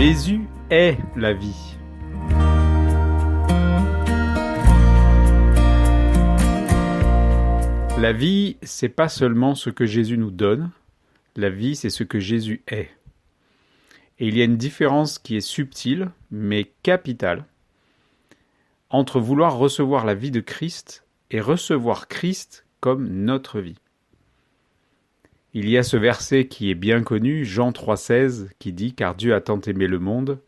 Jésus est la vie. La vie, c'est pas seulement ce que Jésus nous donne, la vie, c'est ce que Jésus est. Et il y a une différence qui est subtile, mais capitale, entre vouloir recevoir la vie de Christ et recevoir Christ comme notre vie. Il y a ce verset qui est bien connu, Jean 3,16, qui dit « Car Dieu a tant aimé le monde,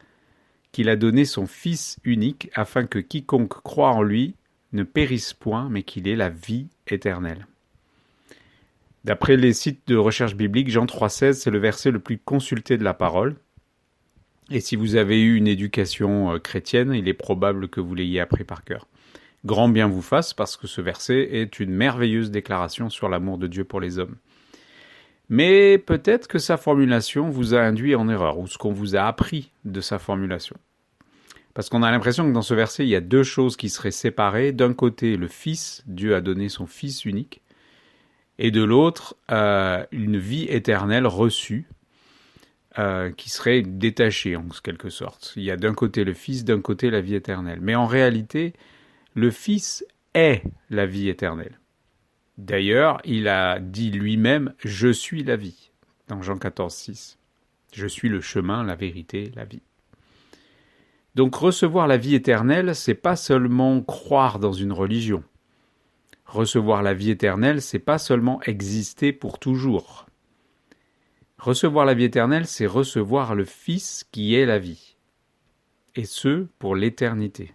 qu'il a donné son Fils unique, afin que quiconque croit en lui ne périsse point, mais qu'il ait la vie éternelle. » D'après les sites de recherche biblique, Jean 3,16, c'est le verset le plus consulté de la parole. Et si vous avez eu une éducation chrétienne, il est probable que vous l'ayez appris par cœur. Grand bien vous fasse, parce que ce verset est une merveilleuse déclaration sur l'amour de Dieu pour les hommes. Mais peut-être que sa formulation vous a induit en erreur, ou ce qu'on vous a appris de sa formulation. Parce qu'on a l'impression que dans ce verset, il y a deux choses qui seraient séparées. D'un côté, le Fils, Dieu a donné son Fils unique, et de l'autre, une vie éternelle reçue, qui serait détachée en quelque sorte. Il y a d'un côté le Fils, d'un côté la vie éternelle. Mais en réalité, le Fils est la vie éternelle. D'ailleurs, il a dit lui-même « Je suis la vie » dans Jean 14,6. « Je suis le chemin, la vérité, la vie ». Donc recevoir la vie éternelle, c'est pas seulement croire dans une religion. Recevoir la vie éternelle, c'est pas seulement exister pour toujours. Recevoir la vie éternelle, c'est recevoir le Fils qui est la vie. Et ce, pour l'éternité.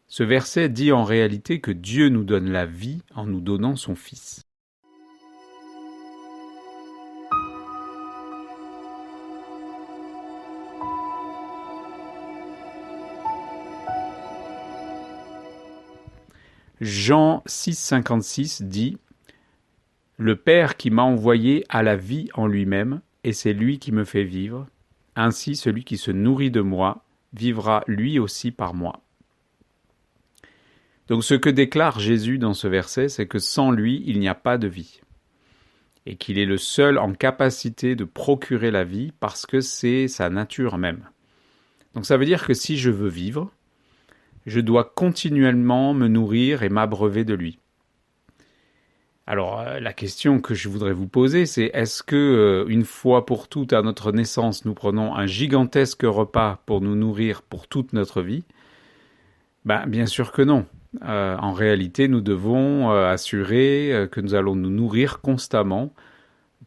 Ce verset dit en réalité que Dieu nous donne la vie en nous donnant son Fils. Jean 6,56 dit « Le Père qui m'a envoyé a la vie en lui-même, et c'est lui qui me fait vivre. Ainsi, celui qui se nourrit de moi vivra lui aussi par moi. » Donc ce que déclare Jésus dans ce verset, c'est que sans lui, il n'y a pas de vie. Et qu'il est le seul en capacité de procurer la vie parce que c'est sa nature même. Donc ça veut dire que si je veux vivre, je dois continuellement me nourrir et m'abreuver de lui. Alors la question que je voudrais vous poser, c'est est-ce que une fois pour toutes à notre naissance, nous prenons un gigantesque repas pour nous nourrir pour toute notre vie ? Bien sûr que non. En réalité, nous devons assurer que nous allons nous nourrir constamment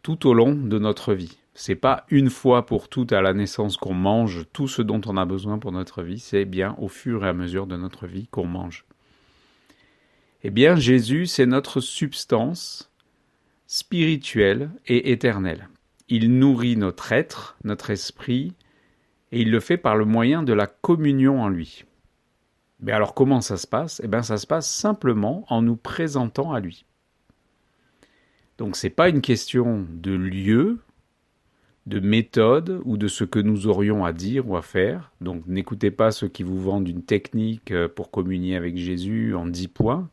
tout au long de notre vie. C'est pas une fois pour toutes à la naissance qu'on mange tout ce dont on a besoin pour notre vie, c'est bien au fur et à mesure de notre vie qu'on mange. Eh bien, Jésus, c'est notre substance spirituelle et éternelle. Il nourrit notre être, notre esprit, et il le fait par le moyen de la communion en lui. Mais alors comment ça se passe ? Ça se passe simplement en nous présentant à lui. Donc c'est pas une question de lieu, de méthode ou de ce que nous aurions à dire ou à faire. Donc n'écoutez pas ceux qui vous vendent une technique pour communier avec Jésus en 10 points.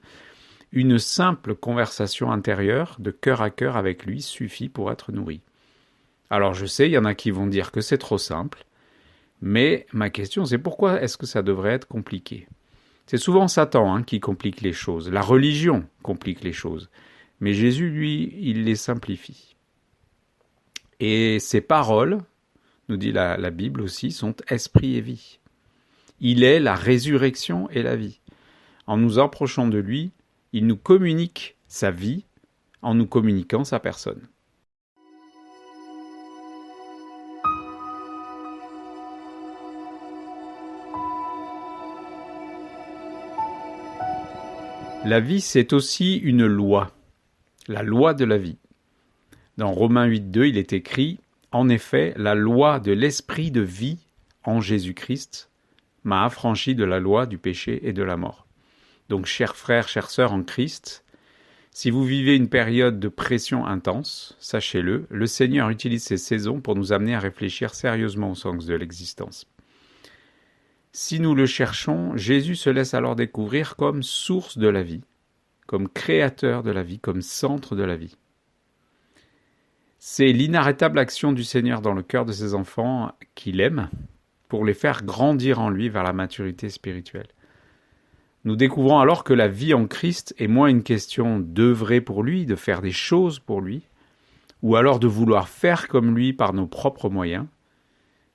Une simple conversation intérieure de cœur à cœur avec lui suffit pour être nourri. Alors je sais, il y en a qui vont dire que c'est trop simple. Mais ma question, c'est pourquoi est-ce que ça devrait être compliqué ? C'est souvent Satan qui complique les choses. La religion complique les choses. Mais Jésus, lui, il les simplifie. Et ses paroles, nous dit la Bible aussi, sont esprit et vie. Il est la résurrection et la vie. En nous approchant de lui, il nous communique sa vie en nous communiquant sa personne. La vie, c'est aussi une loi, la loi de la vie. Dans Romains 8,2, il est écrit « En effet, la loi de l'esprit de vie en Jésus-Christ m'a affranchi de la loi du péché et de la mort. » Donc, chers frères, chères sœurs en Christ, si vous vivez une période de pression intense, sachez-le, le Seigneur utilise ces saisons pour nous amener à réfléchir sérieusement au sens de l'existence. Si nous le cherchons, Jésus se laisse alors découvrir comme source de la vie, comme créateur de la vie, comme centre de la vie. C'est l'inarrêtable action du Seigneur dans le cœur de ses enfants qu'il aime pour les faire grandir en lui vers la maturité spirituelle. Nous découvrons alors que la vie en Christ est moins une question d'œuvrer pour lui, de faire des choses pour lui, ou alors de vouloir faire comme lui par nos propres moyens,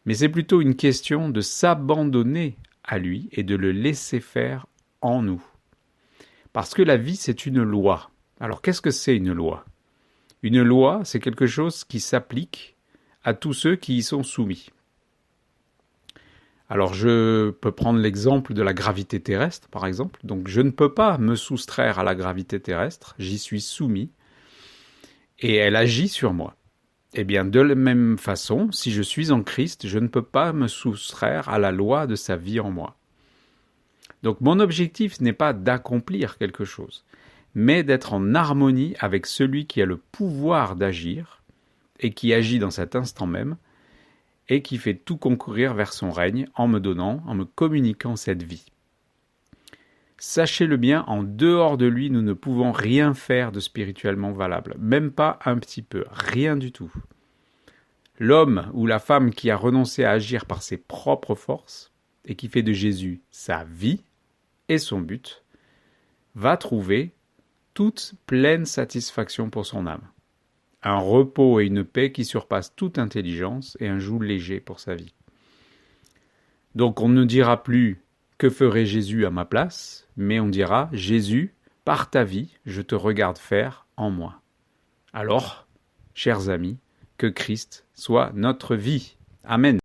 mais c'est plutôt une question de s'abandonner à lui et de le laisser faire en nous. Parce que la vie, c'est une loi. Alors qu'est-ce que c'est une loi ? Une loi, c'est quelque chose qui s'applique à tous ceux qui y sont soumis. Alors je peux prendre l'exemple de la gravité terrestre, par exemple. Donc je ne peux pas me soustraire à la gravité terrestre, j'y suis soumis, et elle agit sur moi. Eh bien, de la même façon, si je suis en Christ, je ne peux pas me soustraire à la loi de sa vie en moi. Donc mon objectif n'est pas d'accomplir quelque chose, mais d'être en harmonie avec celui qui a le pouvoir d'agir, et qui agit dans cet instant même, et qui fait tout concourir vers son règne en me communiquant cette vie. Sachez-le bien, en dehors de lui, nous ne pouvons rien faire de spirituellement valable, même pas un petit peu, rien du tout. L'homme ou la femme qui a renoncé à agir par ses propres forces et qui fait de Jésus sa vie et son but, va trouver toute pleine satisfaction pour son âme. Un repos et une paix qui surpassent toute intelligence et un joug léger pour sa vie. Donc on ne dira plus « Que ferait Jésus à ma place ?» mais on dira « Jésus, par ta vie, je te regarde faire en moi. » Alors, chers amis, que Christ soit notre vie. Amen.